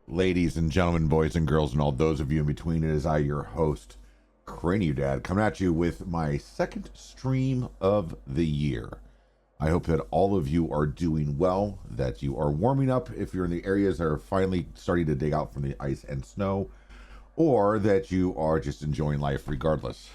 Ladies and gentlemen, boys and girls, and all those of you in between, it is I, your host, Cranio Dad, coming at you with my second stream of the year. I hope that all of you are doing well, that you are warming up if you're in the areas that are finally starting to dig out from the ice and snow, or that you are just enjoying life regardless.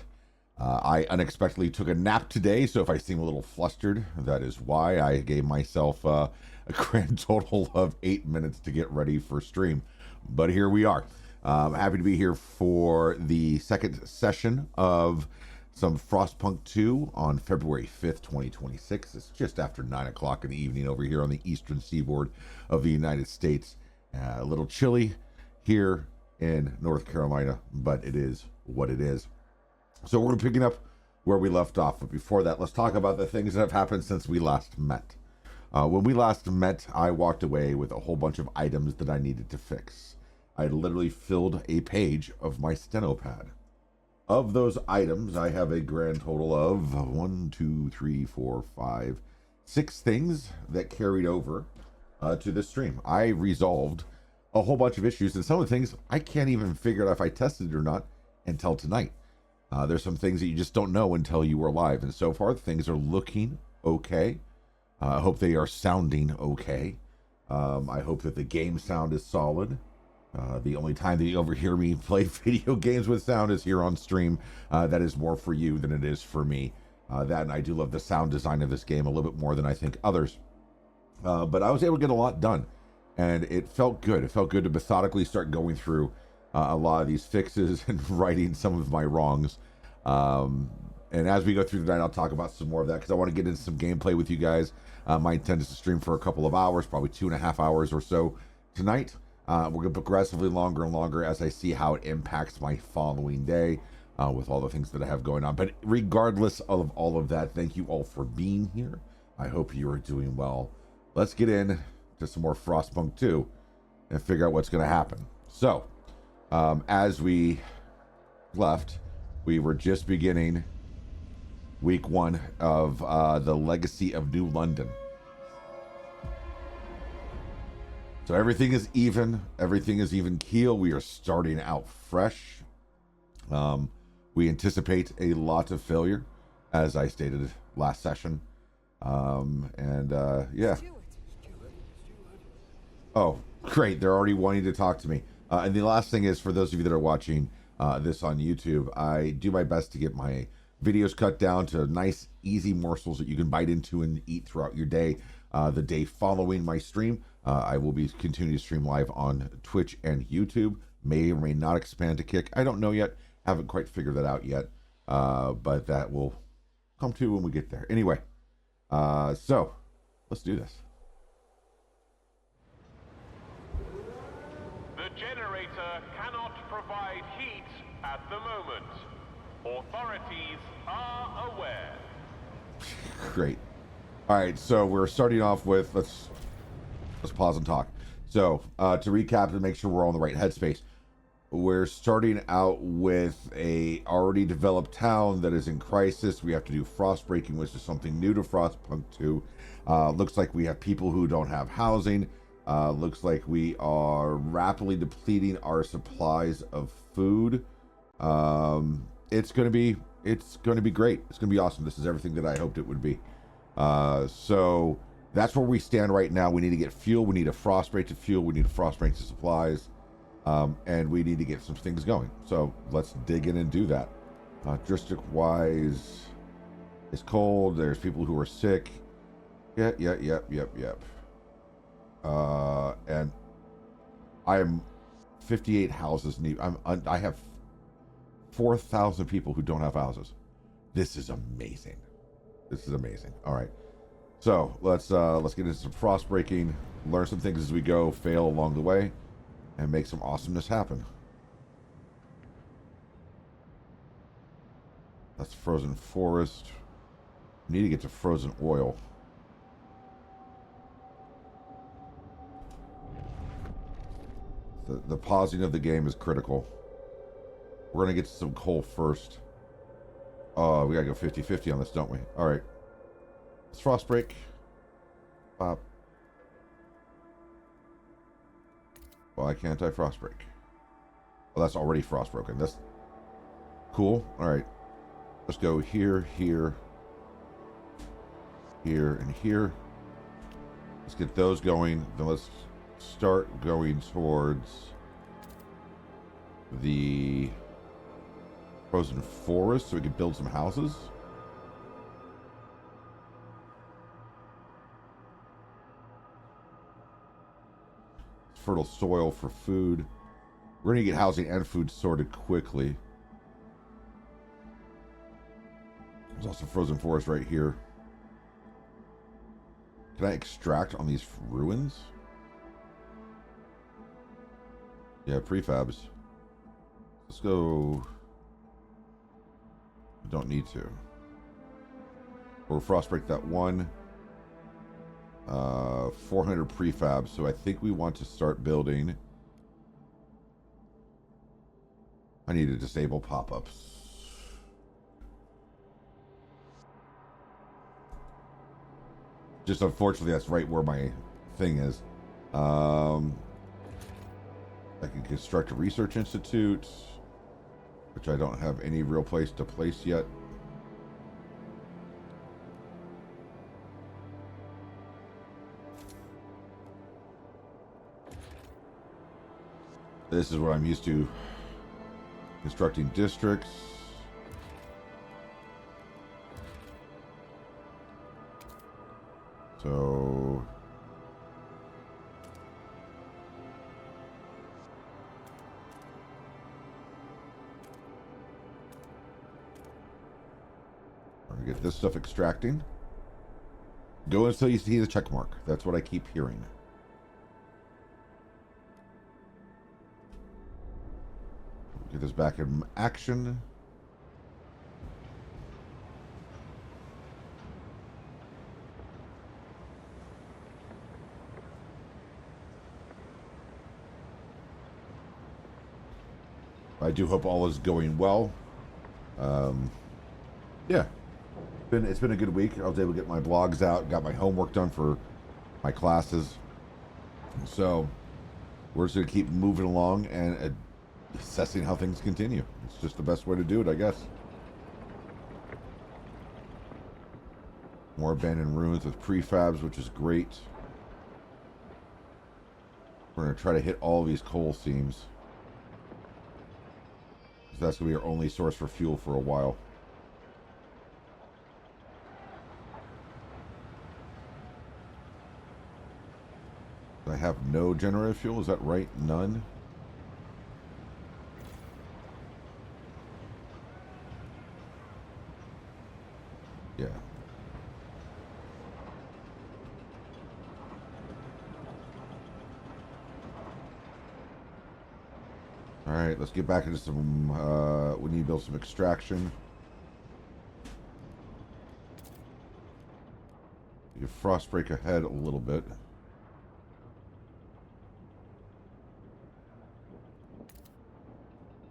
I unexpectedly took a nap today, so if I seem a little flustered, that is why. I gave myself a grand total of 8 minutes to get ready for stream. But here we are. Happy to be here for the second session of some Frostpunk 2 on February 5th, 2026. It's just after 9 o'clock in the evening over here on the eastern seaboard of the United States. A little chilly here in North Carolina, but it is what it is. So we're picking up where we left off. But before that, let's talk about the things that have happened since we last met. When we last met, I walked away with a whole bunch of items that I needed to fix. I literally filled a page of my steno pad. Of those items, I have a grand total of 6 things that carried over to this stream. I resolved a whole bunch of issues, and some of the things I can't even figure out if I tested it or not until tonight. There's some things that you just don't know until you are live, and so far things are looking okay. I hope they are sounding okay. I hope that the game sound is solid. The only time that you overhear me play video games with sound is here on stream. That is more for you than it is for me. That, and I do love the sound design of this game a little bit more than I think others. But I was able to get a lot done, and it felt good. It felt good to methodically start going through a lot of these fixes and righting some of my wrongs. And as we go through the night, I'll talk about some more of that because I want to get into some gameplay with you guys. My intent is to stream for a couple of hours, probably 2.5 hours or so tonight. We're going to progressively longer and longer as I see how it impacts my following day with all the things that I have going on. But regardless of all of that, thank you all for being here. I hope you are doing well. Let's get in to some more Frostpunk 2 and figure out what's going to happen. So, as we left, we were just beginning week 1 of the Legacy of New London. So everything is even. Everything is even keel. We are starting out fresh. We anticipate a lot of failure, as I stated last session. Yeah. Oh, great. They're already wanting to talk to me. And the last thing is, for those of you that are watching this on YouTube, I do my best to get my videos cut down to nice, easy morsels that you can bite into and eat throughout your day. The day following my stream, I will be continuing to stream live on Twitch and YouTube. May or may not expand to Kick. I don't know yet. Haven't quite figured that out yet. But that will come to when we get there. Anyway, so let's do this. The generator cannot provide heat at the moment. Authorities are aware. Great. All right, so we're starting off with, let's pause and talk. So to recap and make sure we're all in the right headspace, we're starting out with a already developed town that is in crisis. We have to do frost breaking, which is something new to Frostpunk 2. Looks like we have people who don't have housing. Looks like we are rapidly depleting our supplies of food. It's gonna be great. It's gonna be awesome. This is everything that I hoped it would be. So that's where we stand right now. We need to get fuel. We need a frost break to fuel. We need a frost break to supplies. And we need to get some things going. So let's dig in and do that. District wise, it's cold. There's people who are sick. Yep. And I am 58 houses deep. I have 4,000 people who don't have houses. This is amazing. All right. So let's get into some frost breaking, learn some things as we go, fail along the way, and make some awesomeness happen. That's frozen forest. We need to get to frozen oil. The pausing of the game is critical. We're going to get to some coal first. Oh, we got to go 50-50 on this, don't we? All right. Let's frost break. Pop. Why can't I frost break? Well, that's already frost broken. That's cool. All right. Let's go here, here, here, and here. Let's get those going. Then let's start going towards the frozen forest so we can build some houses. Fertile soil for food. We're going to get housing and food sorted quickly. There's also frozen forest right here. Can I extract on these ruins? Yeah, prefabs. Let's go. Don't need to. We'll frost break that one. 400 prefabs. So I think we want to start building. I need to disable pop-ups. Just unfortunately, that's right where my thing is. I can construct a research institute, which I don't have any real place to place yet. This is what I'm used to. Constructing districts. So I'm gonna get this stuff extracting. Go until you see the check mark. That's what I keep hearing. Get this back in action. I do hope all is going well. Yeah, it's been a good week. I was able to get my blogs out, got my homework done for my classes. So we're just going to keep moving along and assessing how things continue. It's just the best way to do it, I guess. More abandoned ruins with prefabs, which is great. We're going to try to hit all of these coal seams. So that's going to be our only source for fuel for a while. I have no generative fuel, is that right? None? Yeah. Alright, let's get back into some, we need to build some extraction. You frost break ahead a little bit.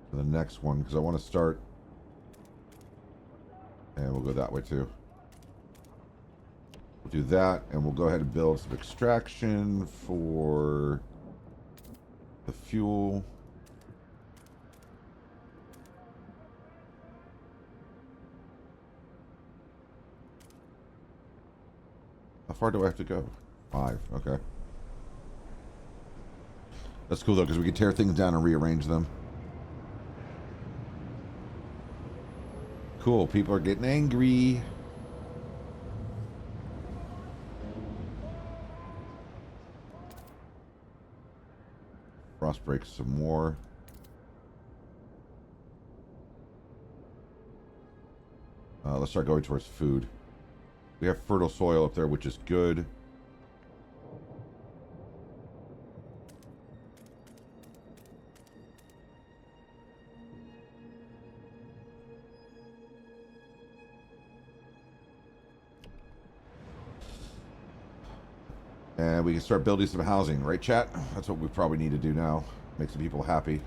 For the next one, because I want to start, and we'll go that way too. We'll do that, and we'll go ahead and build some extraction for the fuel. How far do I have to go? 5, okay. That's cool though, because we can tear things down and rearrange them. Cool, people are getting angry. Frost breaks some more. Let's start going towards food. We have fertile soil up there, which is good. And we can start building some housing, right, chat? That's what we probably need to do now. Make some people happy.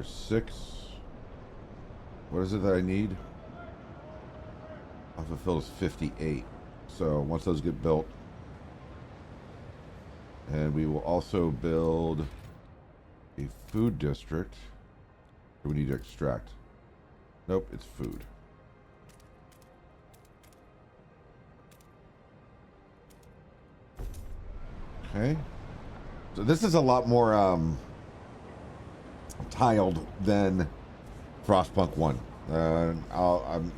There's 6. What is it that I need? Unfulfilled is 58. So once those get built, and we will also build a food district. Do we need to extract? Nope, it's food. Okay. So this is a lot more tiled than Frostpunk 1. I'm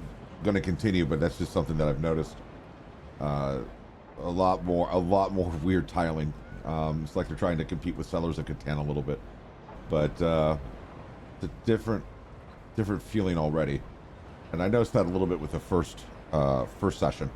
going to continue, but that's just something that I've noticed. A lot more weird tiling. It's like they're trying to compete with Settlers of Catan a little bit, but it's a different feeling already. And I noticed that a little bit with the first session.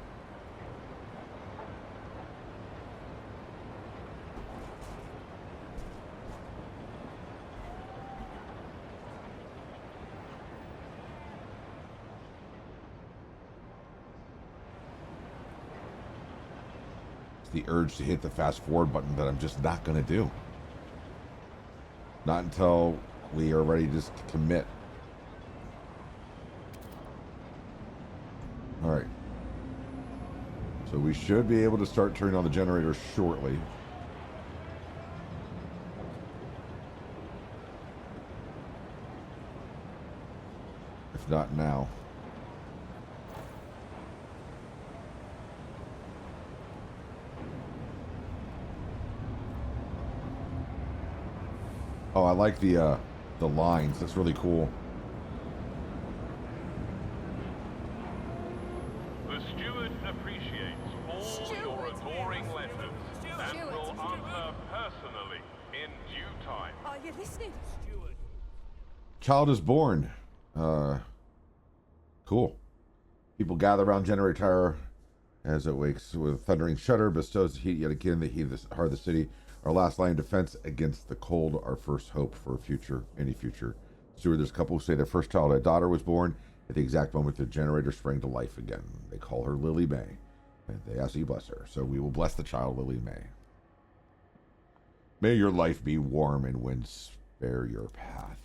The urge to hit the fast forward button that I'm just not going to do. Not until we are ready to just commit. All right. So we should be able to start turning on the generator shortly. If not now. Oh, I like the lines. That's really cool. The steward appreciates all your adoring letters and will answer personally in due time. Are you listening? Steward. Child is born. Cool. People gather around generator tower as it wakes with thundering shudder, bestows the heat yet again, the heat of the heart of the city. Our last line of defense against the cold, our first hope for a future, any future. Steward, there's a couple who say their first child, a daughter, was born at the exact moment the generator sprang to life again. They call her Lily May, and they ask you bless her. So we will bless the child, Lily May. May your life be warm and wind spare your path.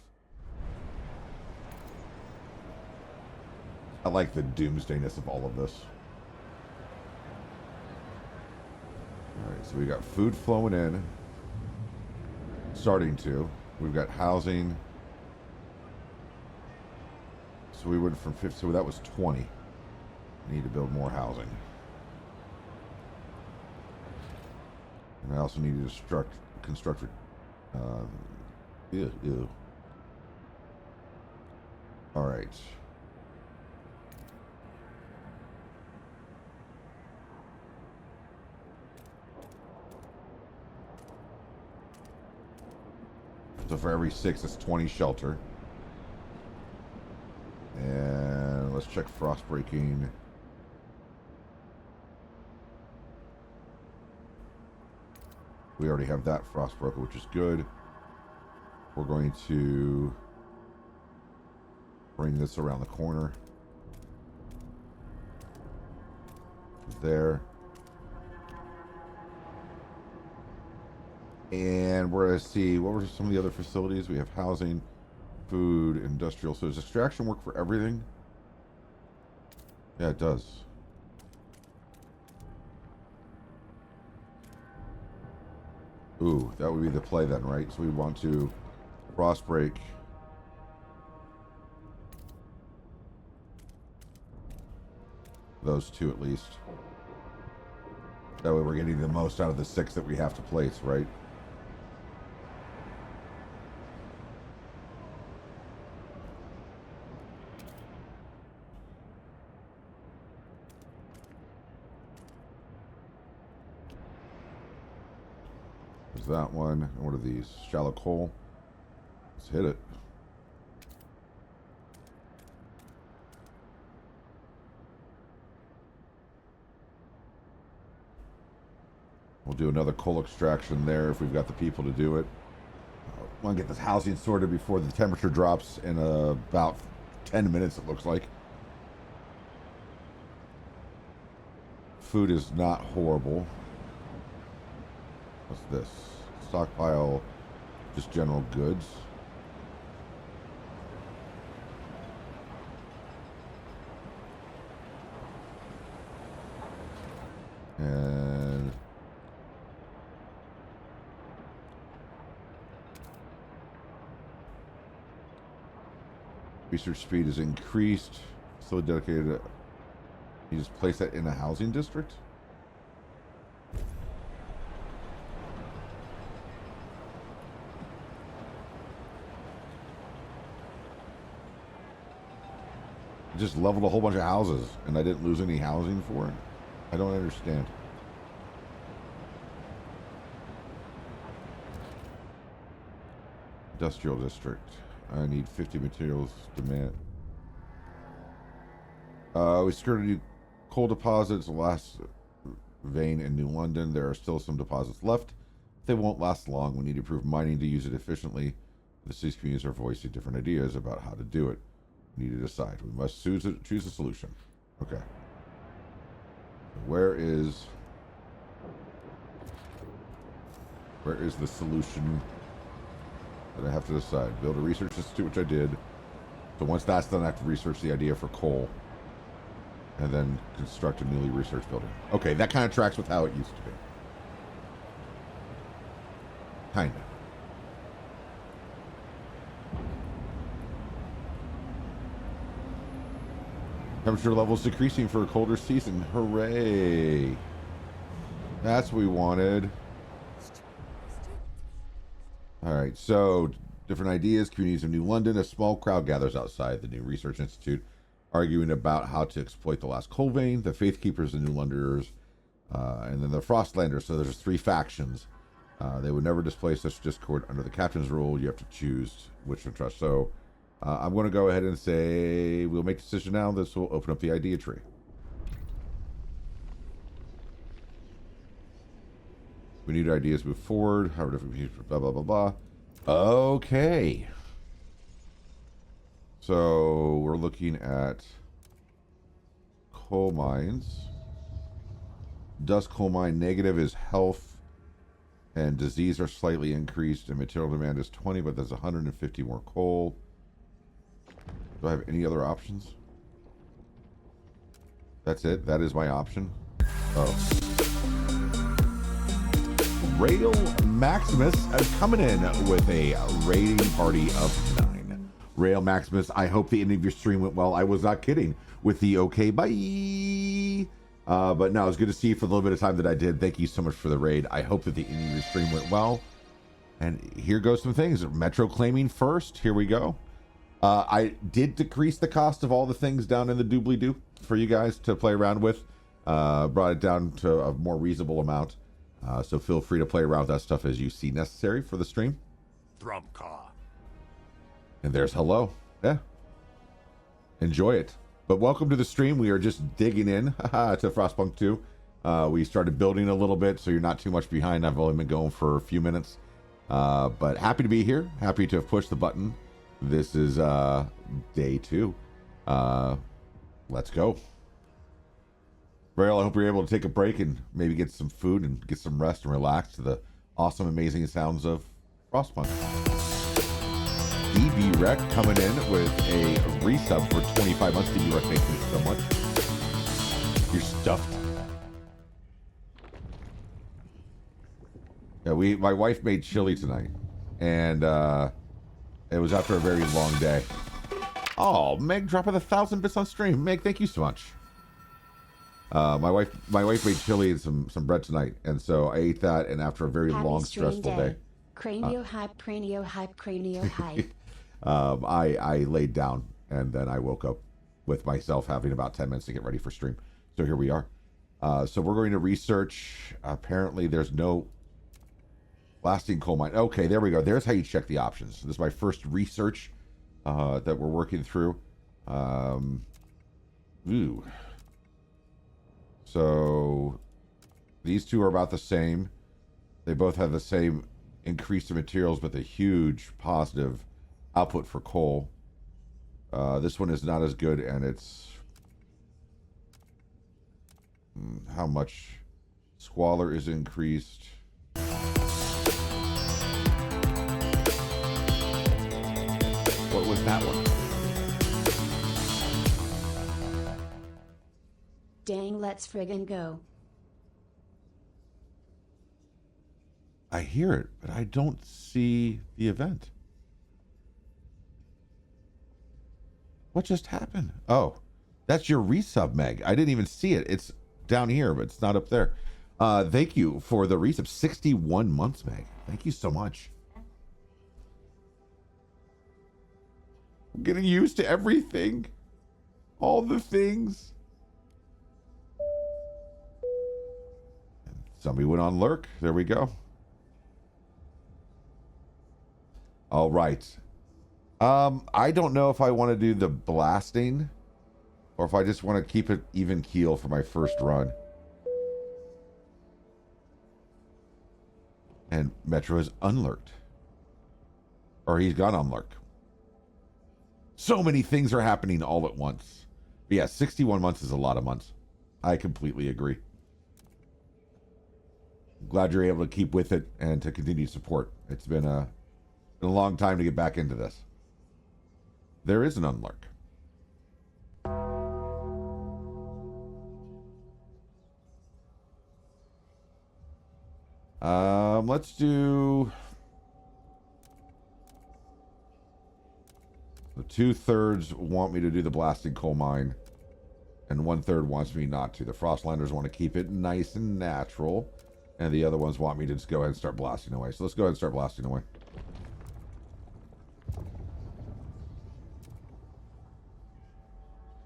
I like the doomsdayness of all of this. Alright, so we got food flowing in. Starting to. We've got housing. So we went from 50, so that was 20. We need to build more housing. And I also need to construct ew. Alright. So for every 6, it's 20 shelter. And let's check frost breaking. We already have that frost broker, which is good. We're going to bring this around the corner. There. And we're going to see, what were some of the other facilities? We have housing, food, industrial. So does extraction work for everything? Yeah, it does. Ooh, that would be the play then, right? So we want to frost break. Those 2 at least. That way we're getting the most out of the 6 that we have to place, right? There's that one. And what are these? Shallow coal. Let's hit it. We'll do another coal extraction there if we've got the people to do it. Want to get this housing sorted before the temperature drops in about 10 minutes, it looks like. Food is not horrible. What's this? Stockpile, just general goods. And research speed is increased. So dedicated. You just place that in a housing district? Just leveled a whole bunch of houses and I didn't lose any housing for it. I don't understand. Industrial district. I need 50 materials demand. We secured a new coal deposits, last vein in New London. There are still some deposits left. They won't last long. We need to improve mining to use it efficiently. The city's communities are voicing different ideas about how to do it. We need to decide. We must choose a solution. Okay. Where is the solution that I have to decide? Build a research institute, which I did. So once that's done, I have to research the idea for coal. And then construct a newly researched building. Okay, that kind of tracks with how it used to be. Kinda. Temperature levels decreasing for a colder season. Hooray. That's what we wanted. Alright, so different ideas. Communities of New London. A small crowd gathers outside the new research institute, arguing about how to exploit the last coal vein. The Faith Keepers, the New Londoners, and then the Frostlanders. So there's 3 factions. They would never display such discord under the captain's rule. You have to choose which to trust. So I'm going to go ahead and say we'll make a decision now. This will open up the idea tree. We need ideas to move forward. How different people, blah, blah, blah, blah. Okay. So we're looking at coal mines. Dust coal mine negative is health and disease are slightly increased, and material demand is 20, but there's 150 more coal. Do I have any other options? That's it. That is my option. Oh. Rail Maximus is coming in with a rating party of 9. Rail Maximus, I hope the end of your stream went well. I was not kidding with the okay, bye. But no, it's good to see you for the little bit of time that I did. Thank you so much for the raid. I hope that the end of your stream went well. And here goes some things. Metro claiming first. Here we go. I did decrease the cost of all the things down in the doobly-doo for you guys to play around with. Brought it down to a more reasonable amount. So feel free to play around with that stuff as you see necessary for the stream. Drumcar. And there's hello. Yeah. Enjoy it. But welcome to the stream. We are just digging in to Frostpunk 2. We started building a little bit, so you're not too much behind. I've only been going for a few minutes. But happy to be here. Happy to have pushed the button. This is day 2. Let's go. Rail, I hope you're able to take a break and maybe get some food and get some rest and relax to the awesome, amazing sounds of Frostpunk. DB Rec coming in with a resub for 25 months. DB Rec, thank you so much. You're stuffed. Yeah, my wife made chili tonight, and it was after a very long day. Oh, Meg dropping 1,000 bits on stream. Meg, thank you so much. My wife made chili and some bread tonight, and so I ate that. And after a very long, stressful day, Cranio hype, Cranio hype, Cranio hype. I laid down, and then I woke up with myself having about 10 minutes to get ready for stream. So here we are. So we're going to research. Apparently, there's no lasting coal mine. Okay, there we go. There's how you check the options. This is my first research that we're working through. Ooh. So these two are about the same. They both have the same increase in materials, but the huge positive output for coal. This one is not as good, and it's how much squalor is increased. What was that one? Dang, let's friggin' go. I hear it, but I don't see the event. What just happened? Oh, that's your resub, Meg. I didn't even see it. It's down here, but it's not up there. Thank you for the resub. 61 months, Meg. Thank you so much. I'm getting used to everything. All the things. Somebody went on lurk. There we go. All right. I don't know if I want to do the blasting or if I just want to keep it even keel for my first run. And Metro is unlurked. Or he's gone unlurk. So many things are happening all at once. But yeah, 61 months is a lot of months. I completely agree. I'm glad you're able to keep with it and to continue support. It's been a long time to get back into this. There is an unlurk. Let's do the 2/3 want me to do the blasting coal mine, and 1/3 wants me not to. The Frostlanders want to keep it nice and natural, and the other ones want me to just go ahead and start blasting away. So let's go ahead and start blasting away.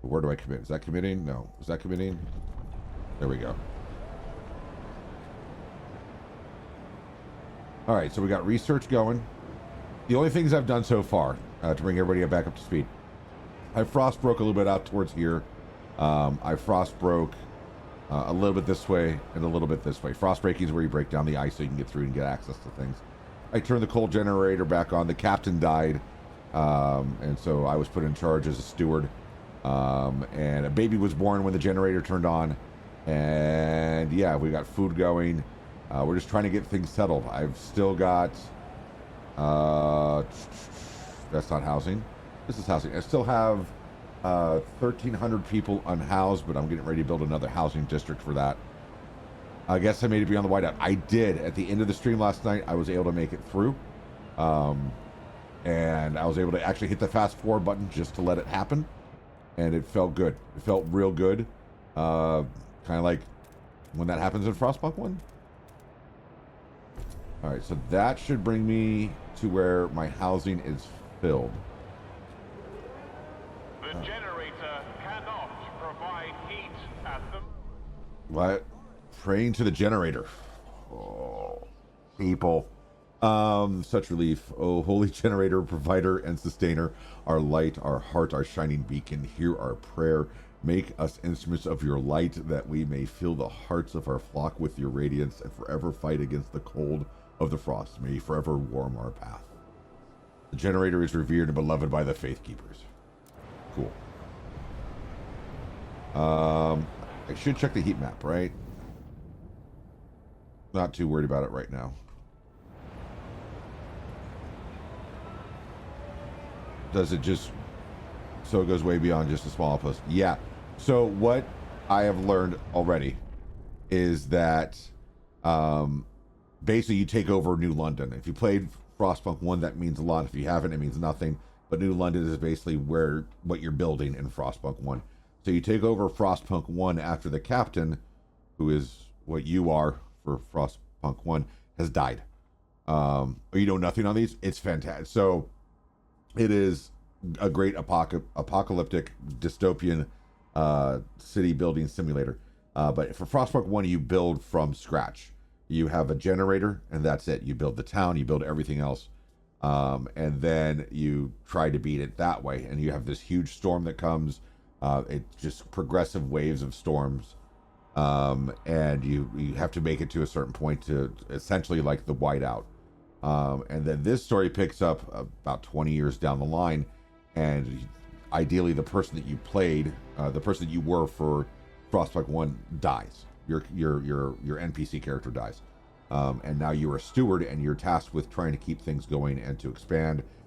Where do I commit? Is that committing? No. Is that committing? There we go. All right, so we got research going. The only things I've done so far to bring everybody back up to speed. I frost broke a little bit out towards here. I frost broke a little bit this way and a little bit this way. Frost breaking is where you break down the ice so you can get through and get access to things. I turned the coal generator back on. The captain died, and so I was put in charge as a steward. And a baby was born when the generator turned on. And yeah, we got food going. We're just trying to get things settled. I've still got... that's not housing. This is housing. I still have 1,300 people unhoused, but I'm getting ready to build another housing district for that. I guess I made it beyond the whiteout. I did. At the end of the stream last night, I was able to make it through. And I was able to actually hit the fast forward button just to let it happen. And it felt good. It felt real good. Kind of like when that happens in Frostpunk 1. All right, so that should bring me to where my housing is filled. The generator cannot provide heat at them. What? Praying to the generator. Oh, people. Such relief. Oh, holy generator, provider, and sustainer, our light, our heart, our shining beacon, hear our prayer. Make us instruments of your light, that we may fill the hearts of our flock with your radiance, and forever fight against the cold of the frost. May you forever warm our path. The generator is revered and beloved by the faith keepers. Cool. I should check the heat map, right? Not too worried about it right now. Does it just... So it goes way beyond just a small outpost? Yeah. So what I have learned already is that basically you take over New London. If you played Frostpunk 1, that means a lot. If you haven't, it means nothing. But New London is basically what you're building in Frostpunk 1. So you take over Frostpunk 1 after the captain, who is what you are for Frostpunk 1, has died. Or you know nothing on these. It's fantastic. So it is a great apocalyptic dystopian city building simulator. But for Frostpunk 1, you build from scratch. You have a generator, and that's it. You build the town, you build everything else. And then you try to beat it that way. And you have this huge storm that comes. It's just progressive waves of storms. And you have to make it to a certain point to essentially like the whiteout. And then this story picks up about 20 years down the line. And ideally, the person that you played, the person that you were for Frostpunk 1 dies. Your NPC character dies. And now you're a steward, and you're tasked with trying to keep things going and to expand